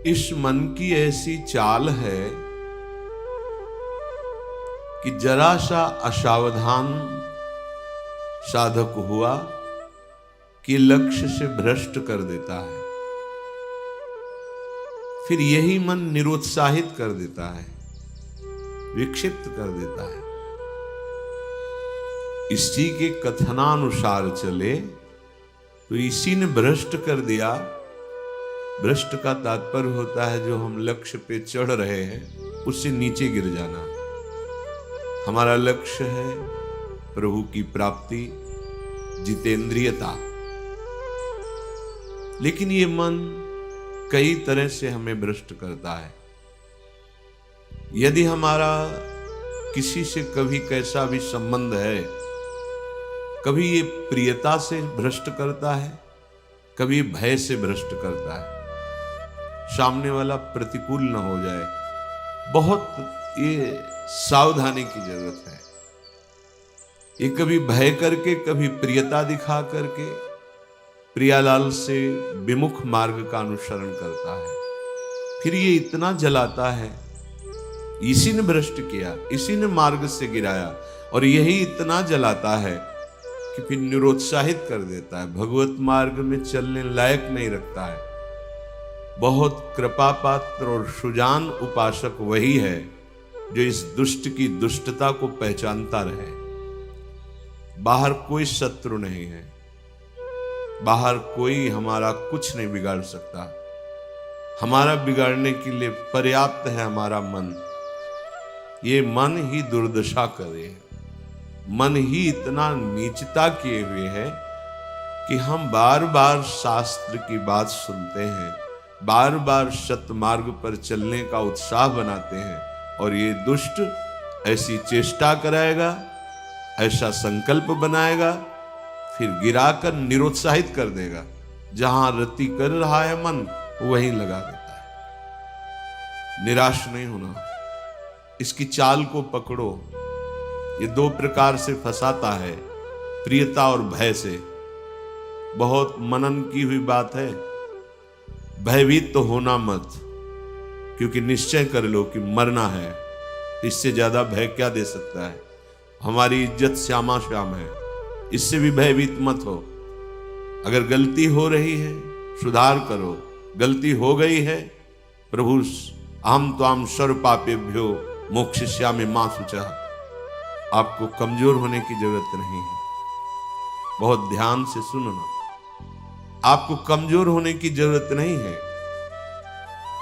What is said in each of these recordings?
इस मन की ऐसी चाल है कि जरा सा असावधान साधक हुआ कि लक्ष्य से भ्रष्ट कर देता है। फिर यही मन निरुत्साहित कर देता है, विक्षिप्त कर देता है। इसी के कथनानुसार चले तो इसी ने भ्रष्ट कर दिया। भ्रष्ट का तात्पर्य होता है जो हम लक्ष्य पे चढ़ रहे हैं उससे नीचे गिर जाना। हमारा लक्ष्य है प्रभु की प्राप्ति, जितेंद्रियता, लेकिन ये मन कई तरह से हमें भ्रष्ट करता है। यदि हमारा किसी से कभी कैसा भी संबंध है, कभी ये प्रियता से भ्रष्ट करता है, कभी भय से भ्रष्ट करता है। सामने वाला प्रतिकूल न हो जाए, बहुत ये सावधानी की जरूरत है। ये कभी भय करके, कभी प्रियता दिखा करके प्रियालाल से विमुख मार्ग का अनुसरण करता है। फिर ये इतना जलाता है, इसी ने भ्रष्ट किया, इसी ने मार्ग से गिराया, और यही इतना जलाता है कि फिर निरुत्साहित कर देता है, भगवत मार्ग में चलने लायक नहीं रखता है। बहुत कृपा पात्र और सुजान उपासक वही है जो इस दुष्ट की दुष्टता को पहचानता रहे। बाहर कोई शत्रु नहीं है, बाहर कोई हमारा कुछ नहीं बिगाड़ सकता। हमारा बिगाड़ने के लिए पर्याप्त है हमारा मन। ये मन ही दुर्दशा करे, मन ही इतना नीचता किए हुए है कि हम बार बार शास्त्र की बात सुनते हैं, बार बार सतमार्ग पर चलने का उत्साह बनाते हैं, और ये दुष्ट ऐसी चेष्टा कराएगा, ऐसा संकल्प बनाएगा, फिर गिराकर निरुत्साहित कर देगा। जहां रति कर रहा है मन वहीं लगा देता है। निराश नहीं होना, इसकी चाल को पकड़ो। ये दो प्रकार से फंसाता है, प्रियता और भय से। बहुत मनन की हुई बात है। भयभीत तो होना मत, क्योंकि निश्चय कर लो कि मरना है। इससे ज्यादा भय क्या दे सकता है? हमारी इज्जत श्यामा श्याम है, इससे भी भयभीत मत हो। अगर गलती हो रही है सुधार करो, गलती हो गई है प्रभु अहम त्वाम सर्व पापेभ्यो मोक्षयिष्यामि मा शुचः। आपको कमजोर होने की जरूरत नहीं है। बहुत ध्यान से सुनना, आपको कमजोर होने की जरूरत नहीं है।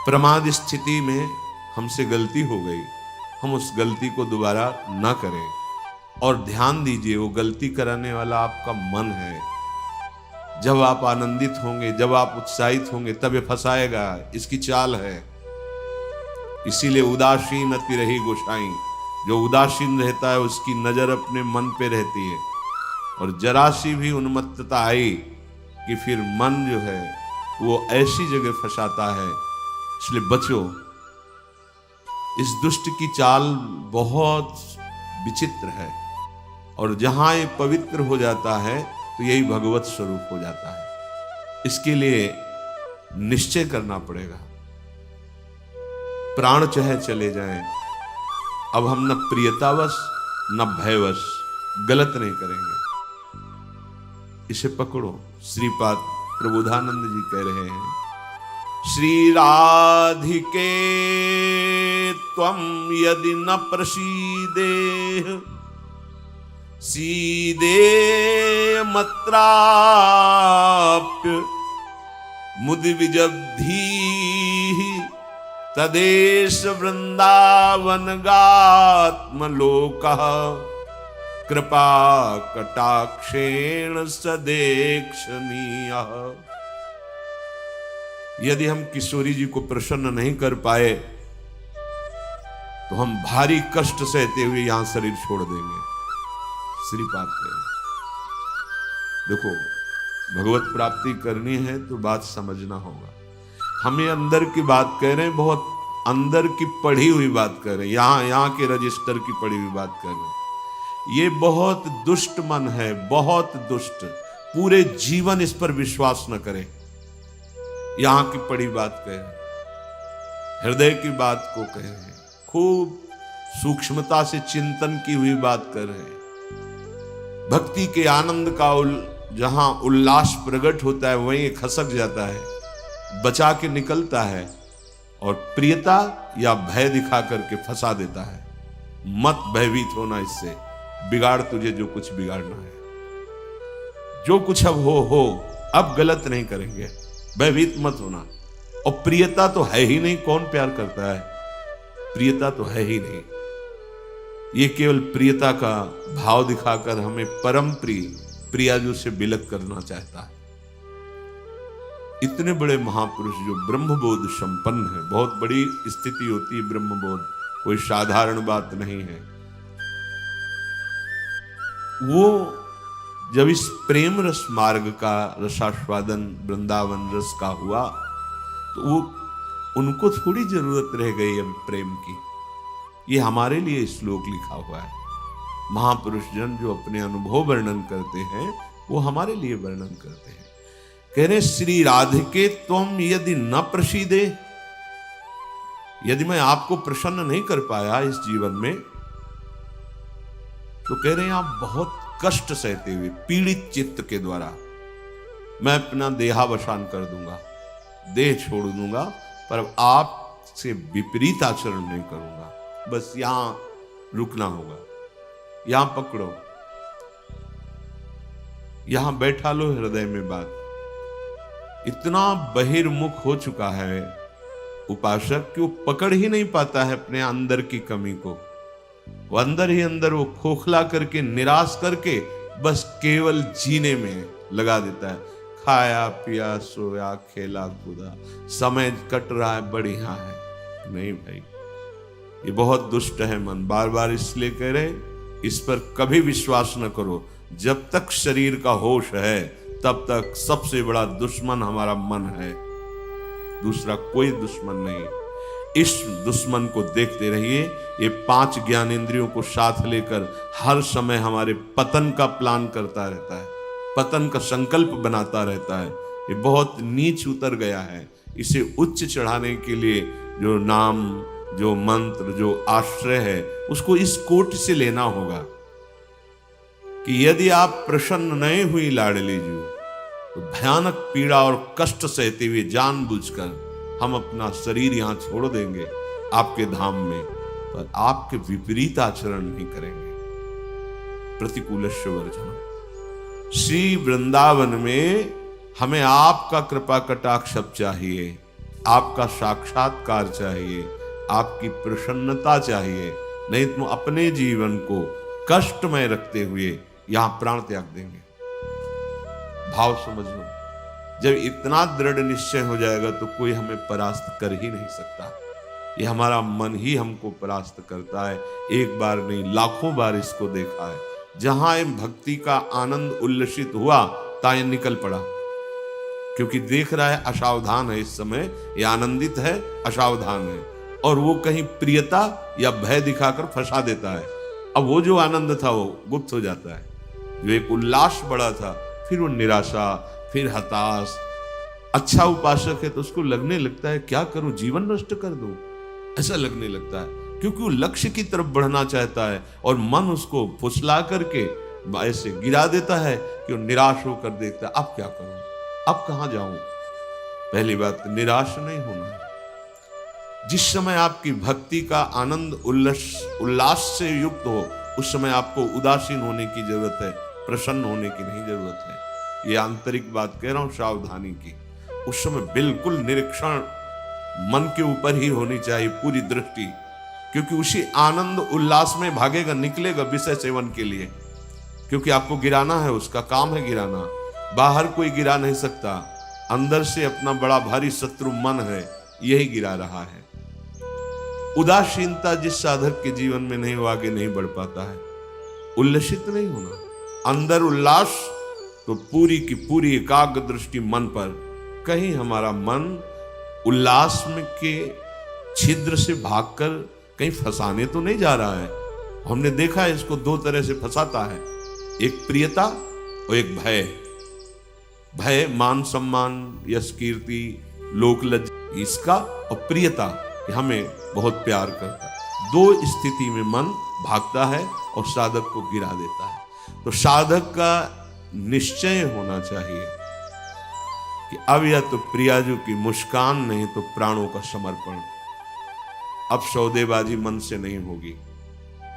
प्रमाद स्थिति में हमसे गलती हो गई, हम उस गलती को दोबारा ना करें। और ध्यान दीजिए, वो गलती कराने वाला आपका मन है। जब आप आनंदित होंगे, जब आप उत्साहित होंगे, तब ये फंसाएगा। इसकी चाल है। इसीलिए उदासीन अति रही गोसाई। जो उदासीन रहता है उसकी नजर अपने मन पे रहती है, और जरा सी भी उन्मत्तता आई कि फिर मन जो है वो ऐसी जगह फंसाता है। इसलिए बचो। इस दुष्ट की चाल बहुत विचित्र है, और जहां ये पवित्र हो जाता है तो यही भगवत स्वरूप हो जाता है। इसके लिए निश्चय करना पड़ेगा। प्राण चाहे चले जाएं, अब हम न प्रियतावश न भयवश गलत नहीं करेंगे। इसे पकड़ो। श्रीपाद प्रबोधानंद जी कह रहे हैं, श्री राधिके त्वं यदि न प्रसीदे सीदे मत्राप्य मुदि विजब्धी तदेश वृंदावन गात्मलोकः कृपा कटाक्षेण सदेक्षणीय। यदि हम किशोरी जी को प्रसन्न नहीं कर पाए तो हम भारी कष्ट सहते हुए यहां शरीर छोड़ देंगे। श्रीपाद कहें, देखो भगवत प्राप्ति करनी है तो बात समझना होगा। हम ये अंदर की बात कह रहे हैं, बहुत अंदर की पढ़ी हुई बात कर रहे हैं, यहाँ के रजिस्टर की पढ़ी हुई बात कर रहे हैं। ये बहुत दुष्ट मन है, बहुत दुष्ट। पूरे जीवन इस पर विश्वास न करें। यहां की पढ़ी बात कह रहे हैं। हृदय की बात को कह रहे हैं, खूब सूक्ष्मता से चिंतन की हुई बात कर रहे हैं। भक्ति के आनंद का जहां उल्लास प्रकट होता है वहीं खसक जाता है, बचा के निकलता है और प्रियता या भय दिखा करके फंसा देता है। मत भयभीत होना, इससे बिगाड़ तुझे जो कुछ बिगाड़ना है। जो कुछ अब हो, अब गलत नहीं करेंगे, भयभीत मत होना। और प्रियता तो है ही नहीं, कौन प्यार करता है? प्रियता तो है ही नहीं। ये केवल प्रियता का भाव दिखाकर हमें परम प्रियाजू से बिलक करना चाहता है। इतने बड़े महापुरुष जो ब्रह्मबोध संपन्न है, बहुत बड़ी स्थिति होती है ब्रह्मबोध, कोई साधारण बात नहीं है। वो जब इस प्रेम रस मार्ग का रसास्वादन वृंदावन रस का हुआ तो वो उनको थोड़ी जरूरत रह गई अब प्रेम की। ये हमारे लिए श्लोक लिखा हुआ है। महापुरुष जन जो अपने अनुभव वर्णन करते हैं वो हमारे लिए वर्णन करते हैं। कह रहे श्री राधिके तुम यदि न प्रसीदे, यदि मैं आपको प्रसन्न नहीं कर पाया इस जीवन में, तो कह रहे हैं आप बहुत कष्ट सहते हुए पीड़ित चित्त के द्वारा मैं अपना देहावसान कर दूंगा, देह छोड़ दूंगा, पर आपसे विपरीत आचरण नहीं करूंगा। बस यहां रुकना होगा, यहां पकड़ो, यहां बैठा लो हृदय में बात। इतना बहिर्मुख हो चुका है उपासक कि वो पकड़ ही नहीं पाता है अपने अंदर की कमी को। वो अंदर ही अंदर वो खोखला करके, निराश करके बस केवल जीने में लगा देता है। खाया पिया सोया खेला कूदा, समय कट रहा है, बढ़िया है। नहीं भाई, ये बहुत दुष्ट है मन। बार बार इसलिए कह रहे इस पर कभी विश्वास न करो। जब तक शरीर का होश है तब तक सबसे बड़ा दुश्मन हमारा मन है, दूसरा कोई दुश्मन नहीं। इस दुश्मन को देखते रहिए। ये 5 ज्ञानेंद्रियों को साथ लेकर हर समय हमारे पतन का प्लान करता रहता है, पतन का संकल्प बनाता रहता है। ये बहुत नीच उतर गया है। इसे उच्च चढ़ाने के लिए जो नाम, जो मंत्र, जो आश्रय है, उसको इस कोटि से लेना होगा कि यदि आप प्रसन्न नहीं हुई लाडली जी, तो भयानक पीड़ा और कष्ट सहते हुए जानबूझकर हम अपना शरीर यहां छोड़ देंगे आपके धाम में, पर आपके विपरीत आचरण नहीं करेंगे। प्रतिकूलस्य वर्जनम। श्री वृंदावन में हमें आपका कृपा कटाक्ष चाहिए, आपका साक्षात्कार चाहिए, आपकी प्रसन्नता चाहिए। नहीं तो अपने जीवन को कष्टमय रखते हुए यहां प्राण त्याग देंगे। भाव समझ लो। जब इतना दृढ़ निश्चय हो जाएगा तो कोई हमें परास्त कर ही नहीं सकता। ये हमारा मन ही हमको परास्त करता है। एक बार नहीं, लाखों बार इसको देखा है। जहां भक्ति का आनंद उल्लसित हुआ ताए निकल पड़ा, क्योंकि देख रहा है असावधान है, इस समय ये आनंदित है, असावधान है, और वो कहीं प्रियता या भय दिखाकर फंसा देता है। अब वो जो आनंद था वो गुप्त हो जाता है। जो एक उल्लास बड़ा था, फिर वो निराशा, फिर हताश। अच्छा उपासक है तो उसको लगने लगता है क्या करूं, जीवन नष्ट कर दूं, ऐसा लगने लगता है, क्योंकि वो लक्ष्य की तरफ बढ़ना चाहता है और मन उसको फुसला करके ऐसे गिरा देता है कि वो निराश होकर देखता है अब क्या करूं, अब कहां जाऊं। पहली बात, निराश नहीं होना। जिस समय आपकी भक्ति का आनंद उल्लास से युक्त हो, उस समय आपको उदासीन होने की जरूरत है, प्रसन्न होने की नहीं जरूरत है। ये आंतरिक बात कह रहा हूं, सावधानी की। उस समय बिल्कुल निरीक्षण मन के ऊपर ही होनी चाहिए, पूरी दृष्टि, क्योंकि उसी आनंद उल्लास में भागेगा, निकलेगा विषय सेवन के लिए, क्योंकि आपको गिराना है, उसका काम है गिराना। बाहर कोई गिरा नहीं सकता, अंदर से अपना बड़ा भारी शत्रु मन है, यही गिरा रहा है। उदासीनता जिस साधक के जीवन में नहीं, वो आगे नहीं बढ़ पाता है। उल्लसित नहीं होना, अंदर उल्लास, तो पूरी की पूरी एकाग्र दृष्टि मन पर। कहीं हमारा मन उल्लास में के छिद्र से भागकर कहीं फंसाने तो नहीं जा रहा है। हमने देखा है इसको 2 तरह से फंसाता है, एक प्रियता और एक भय। भय मान सम्मान, यश कीर्ति, लोक लज्जा, इसका, और प्रियता कि हमें बहुत प्यार करता है। दो स्थिति में मन भागता है और साधक को गिरा देता है। तो साधक का निश्चय होना चाहिए कि अब या तो प्रियाजू की मुस्कान, नहीं तो प्राणों का समर्पण। अब सौदेबाजी मन से नहीं होगी।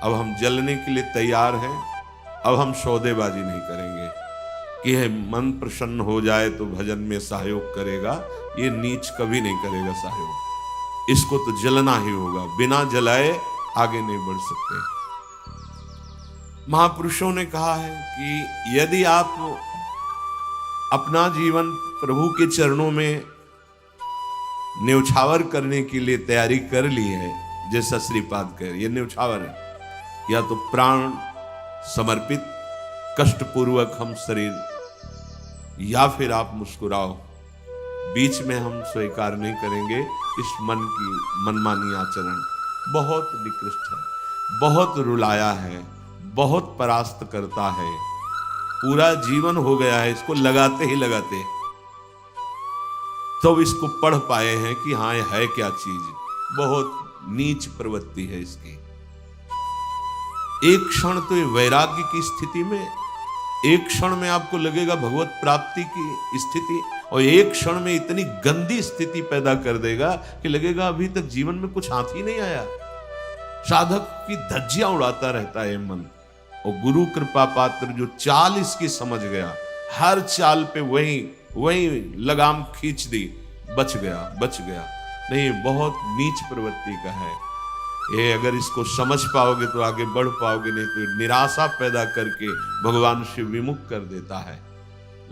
अब हम जलने के लिए तैयार हैं। अब हम सौदेबाजी नहीं करेंगे कि है मन प्रसन्न हो जाए तो भजन में सहयोग करेगा। ये नीच कभी नहीं करेगा सहयोग। इसको तो जलना ही होगा, बिना जलाए आगे नहीं बढ़ सकते। महापुरुषों ने कहा है कि यदि आप अपना जीवन प्रभु के चरणों में न्यौछावर करने के लिए तैयारी कर ली है, जैसा श्रीपाद कह रहे, ये न्यौछावर है, या तो प्राण समर्पित कष्टपूर्वक हम शरीर, या फिर आप मुस्कुराओ, बीच में हम स्वीकार नहीं करेंगे इस मन की मनमानी आचरण। बहुत निकृष्ट है, बहुत रुलाया है, बहुत परास्त करता है। पूरा जीवन हो गया है इसको लगाते ही लगाते, तो इसको पढ़ पाए हैं कि हाँ ये है क्या चीज। बहुत नीच प्रवृत्ति है इसकी। एक क्षण तो ये वैराग्य की स्थिति में, एक क्षण में आपको लगेगा भगवत प्राप्ति की स्थिति, और एक क्षण में इतनी गंदी स्थिति पैदा कर देगा कि लगेगा अभी तक जीवन में कुछ हाथ ही नहीं आया। साधक की धज्जियां उड़ाता रहता है मन। और गुरु कृपा पात्र जो चाल इसकी समझ गया, हर चाल पे वही लगाम खींच दी, बच गया। नहीं, बहुत नीच प्रवृत्ति का है ये। अगर इसको समझ पाओगे तो आगे बढ़ पाओगे, नहीं तो निराशा पैदा करके भगवान से विमुख कर देता है।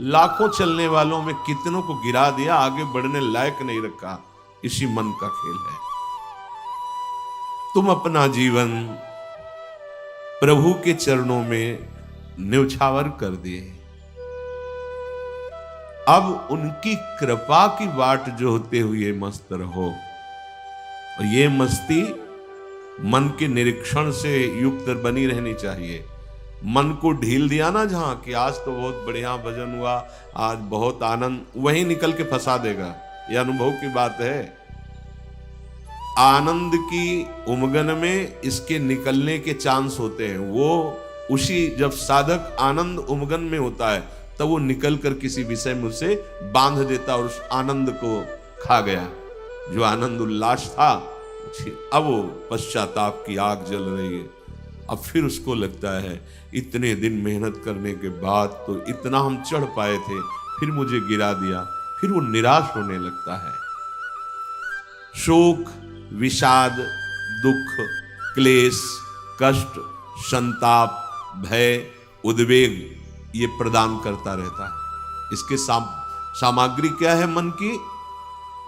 लाखों चलने वालों में कितनों को गिरा दिया, आगे बढ़ने लायक नहीं रखा। इसी मन का खेल है। तुम अपना जीवन प्रभु के चरणों में न्यौछावर कर दिए। अब उनकी कृपा की बाट जोहते हुए मस्त रहो। और ये मस्ती मन के निरीक्षण से युक्त बनी रहनी चाहिए। मन को ढील दिया ना जहां कि आज तो बहुत बढ़िया भजन हुआ, आज बहुत आनंद, वहीं निकल के फंसा देगा। ये अनुभव की बात है। आनंद की उमगन में इसके निकलने के चांस होते हैं। वो उसी, जब साधक आनंद उमगन में होता है तब वो निकल कर किसी विषय में उसे बांध देता और उस आनंद को खा गया। जो आनंद उल्लास था, अब वो पश्चाताप की आग जल रही है। अब फिर उसको लगता है इतने दिन मेहनत करने के बाद तो इतना हम चढ़ पाए थे, फिर मुझे गिरा दिया। फिर वो निराश होने लगता है। शोक, विषाद, दुख, क्लेश, कष्ट, संताप, भय, उद्वेग ये प्रदान करता रहता है। इसके सामग्री क्या है मन की?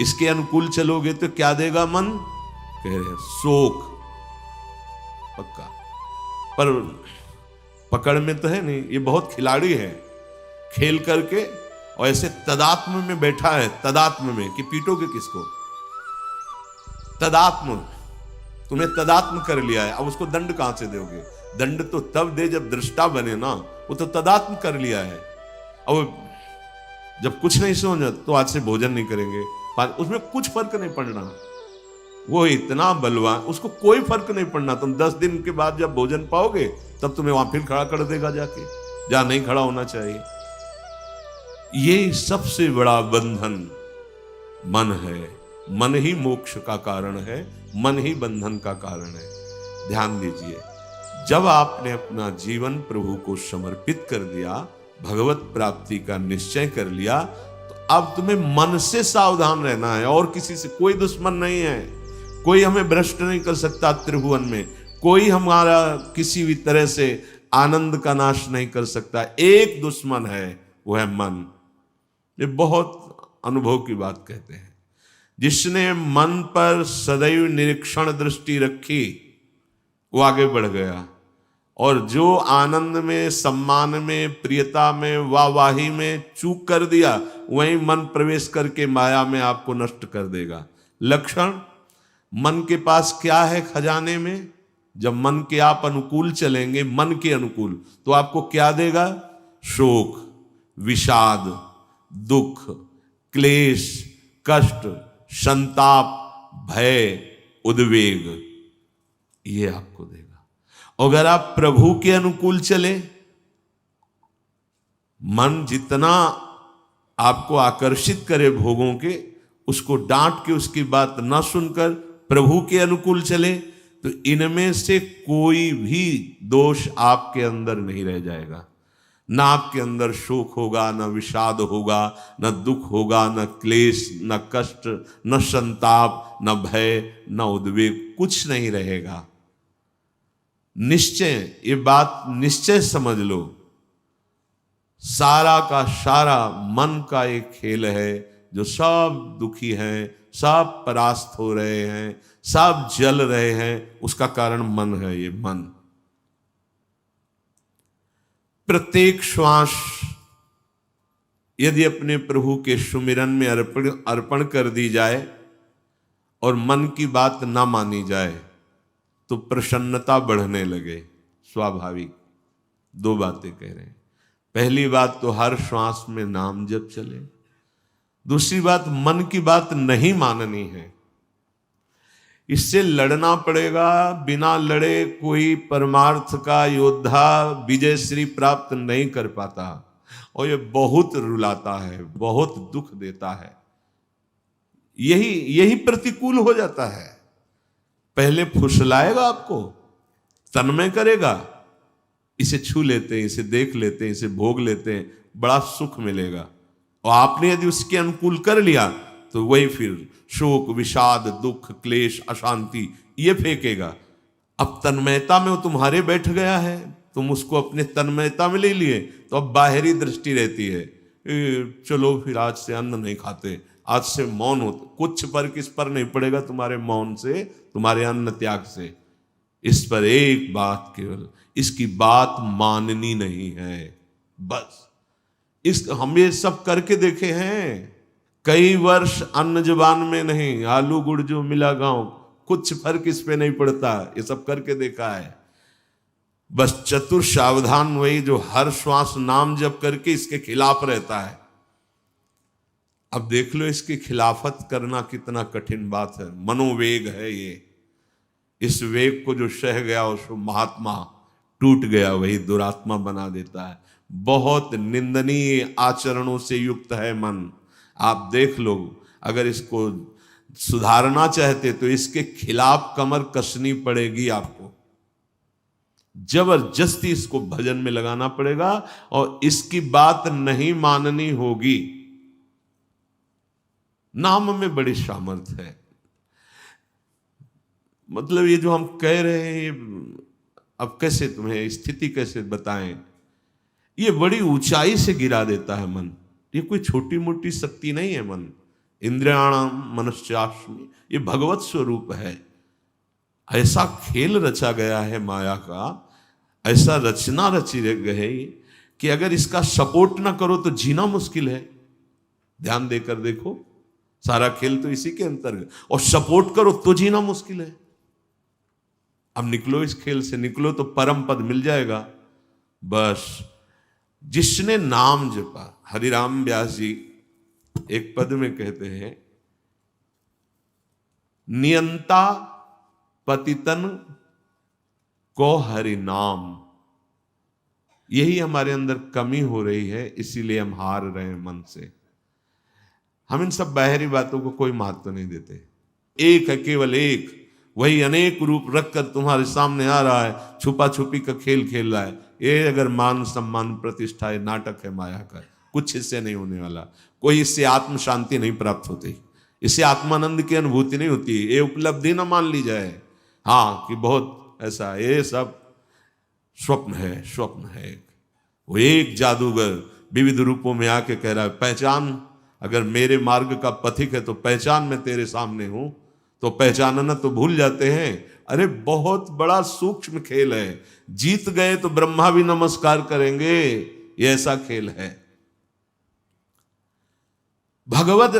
इसके अनुकूल चलोगे तो क्या देगा मन? कह रहे हैं शोक पक्का, पर पकड़ में तो है नहीं। ये बहुत खिलाड़ी है, खेल करके और ऐसे तदात्म में बैठा है। तदात्म में कि पीटोगे किसको? तदात्म, तुम्हें तदात्म कर लिया है। अब उसको दंड कहां से दोगे? दंड तो तब दे जब दृष्टा बने ना। वो तो तदात्म कर लिया है। अब जब कुछ नहीं समझा तो आज से भोजन नहीं करेंगे, उसमें कुछ फर्क नहीं पड़ना। वो इतना बलवान, उसको कोई फर्क नहीं पड़ना। तुम 10 दिन के बाद जब भोजन पाओगे तब तुम्हें वहां फिर खड़ा कर देगा जाके, जहां नहीं खड़ा होना चाहिए। ये सबसे बड़ा बंधन मन है। मन ही मोक्ष का कारण है, मन ही बंधन का कारण है। ध्यान दीजिए, जब आपने अपना जीवन प्रभु को समर्पित कर दिया, भगवत प्राप्ति का निश्चय कर लिया, तो अब तुम्हें मन से सावधान रहना है। और किसी से कोई दुश्मन नहीं है। कोई हमें भ्रष्ट नहीं कर सकता त्रिभुवन में। कोई हमारा किसी भी तरह से आनंद का नाश नहीं कर सकता। एक दुश्मन है, वो है मन। ये बहुत अनुभव की बात कहते हैं। जिसने मन पर सदैव निरीक्षण दृष्टि रखी वो आगे बढ़ गया। और जो आनंद में, सम्मान में, प्रियता में, वाहवाही में चूक कर दिया, वहीं मन प्रवेश करके माया में आपको नष्ट कर देगा। लक्षण मन के पास क्या है खजाने में? जब मन के आप अनुकूल चलेंगे, मन के अनुकूल, तो आपको क्या देगा? शोक, विषाद, दुख, क्लेश, कष्ट, संताप, भय, उद्वेग, ये आपको देगा। अगर आप प्रभु के अनुकूल चले, मन जितना आपको आकर्षित करे भोगों के, उसको डांट के उसकी बात ना सुनकर प्रभु के अनुकूल चले, तो इनमें से कोई भी दोष आपके अंदर नहीं रह जाएगा। ना आपके अंदर शोक होगा, ना विषाद होगा, न दुख होगा, न क्लेश, न कष्ट, न संताप, न भय, न उद्वेग, कुछ नहीं रहेगा। निश्चय, ये बात निश्चय समझ लो, सारा का सारा मन का एक खेल है। जो सब दुखी हैं, सब परास्त हो रहे हैं, सब जल रहे हैं, उसका कारण मन है। ये मन प्रत्येक श्वास यदि अपने प्रभु के सुमिरन में अर्पण कर दी जाए और मन की बात ना मानी जाए, तो प्रसन्नता बढ़ने लगे। स्वाभाविक दो बातें कह रहे हैं। पहली बात तो हर श्वास में नाम जप चले। दूसरी बात, मन की बात नहीं माननी है। इससे लड़ना पड़ेगा। बिना लड़े कोई परमार्थ का योद्धा विजय श्री प्राप्त नहीं कर पाता, और ये बहुत रुलाता है, बहुत दुख देता है। यही प्रतिकूल हो जाता है। पहले फुसलाएगा आपको, तन्मय करेगा, इसे छू लेते हैं, इसे देख लेते हैं, इसे भोग लेते हैं, बड़ा सुख मिलेगा। और आपने यदि उसके अनुकूल कर लिया तो वही फिर शोक, विषाद, दुख, क्लेश, अशांति ये फेंकेगा। अब तन्मयता में वो तुम्हारे बैठ गया है, तुम उसको अपने तन्मयता में ले लिए, तो अब बाहरी दृष्टि रहती है, चलो फिर आज से अन्न नहीं खाते, आज से मौन हो। कुछ फर्क इस पर नहीं पड़ेगा तुम्हारे मौन से, तुम्हारे अन्न त्याग से। इस पर एक बात केवल, इसकी बात माननी नहीं है, बस। हम ये सब करके देखे हैं। कई वर्ष अन्न जुबान में नहीं, आलू गुड़ जो मिला गांव, कुछ फर्क इस पे नहीं पड़ता। ये सब करके देखा है। बस चतुर सावधान वही जो हर श्वास नाम जप करके इसके खिलाफ रहता है। अब देख लो इसकी खिलाफत करना कितना कठिन बात है। मनोवेग है ये। इस वेग को जो सह गया उसको महात्मा, टूट गया वही दुरात्मा बना देता है। बहुत निंदनीय आचरणों से युक्त है मन। आप देख लो, अगर इसको सुधारना चाहते तो इसके खिलाफ कमर कसनी पड़ेगी आपको। जबरदस्ती इसको भजन में लगाना पड़ेगा और इसकी बात नहीं माननी होगी। नाम में बड़ी सामर्थ्य है। मतलब ये जो हम कह रहे हैं, अब कैसे तुम्हें स्थिति कैसे बताएं, ये बड़ी ऊंचाई से गिरा देता है मन। ये कोई छोटी मोटी शक्ति नहीं है मन। इंद्रियाणाम मनश्चास्मि, ये भगवत स्वरूप है। ऐसा खेल रचा गया है माया का, ऐसा रचना रची गई कि अगर इसका सपोर्ट ना करो तो जीना मुश्किल है। ध्यान देकर देखो, सारा खेल तो इसी के अंतर्गत, और सपोर्ट करो तो जीना मुश्किल है। अब निकलो इस खेल से, निकलो तो परम पद मिल जाएगा। बस जिसने नाम जपा, हरिराम व्यास जी एक पद में कहते हैं, नियंता पतितन को हरि नाम। यही हमारे अंदर कमी हो रही है, इसीलिए हम हार रहे हैं मन से। हम इन सब बाहरी बातों को कोई महत्व नहीं देते। एक है, केवल एक, वही अनेक रूप रखकर तुम्हारे सामने आ रहा है, छुपा छुपी का खेल खेल रहा है। ये अगर मान सम्मान प्रतिष्ठा है, नाटक है माया का, कुछ इससे नहीं होने वाला। कोई इससे आत्म शांति नहीं प्राप्त होती, इससे आत्मानंद की अनुभूति नहीं होती। ये उपलब्धि ना मान ली जाए, हाँ, कि बहुत ऐसा, ये सब स्वप्न है, स्वप्न है। वो एक जादूगर विविध रूपों में आके कह रहा है, पहचान, अगर मेरे मार्ग का पथिक है तो पहचान, मैं तेरे सामने हूं। तो पहचानना तो भूल जाते हैं। अरे बहुत बड़ा सूक्ष्म खेल है। जीत गए तो ब्रह्मा भी नमस्कार करेंगे, ये ऐसा खेल है। भगवत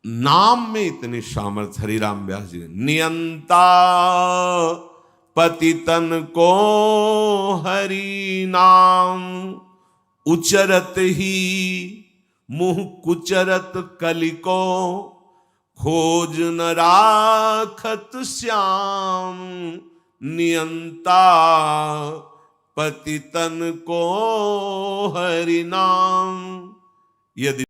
नाम में इतनी सामर्थ्य। हरिराम व्यास जी, नियंता पतितन को हरि नाम, उचरत ही मुह कुचरत कलिको, खोज न राखत श्याम नियंता, पतितन को हरि नाम। यदि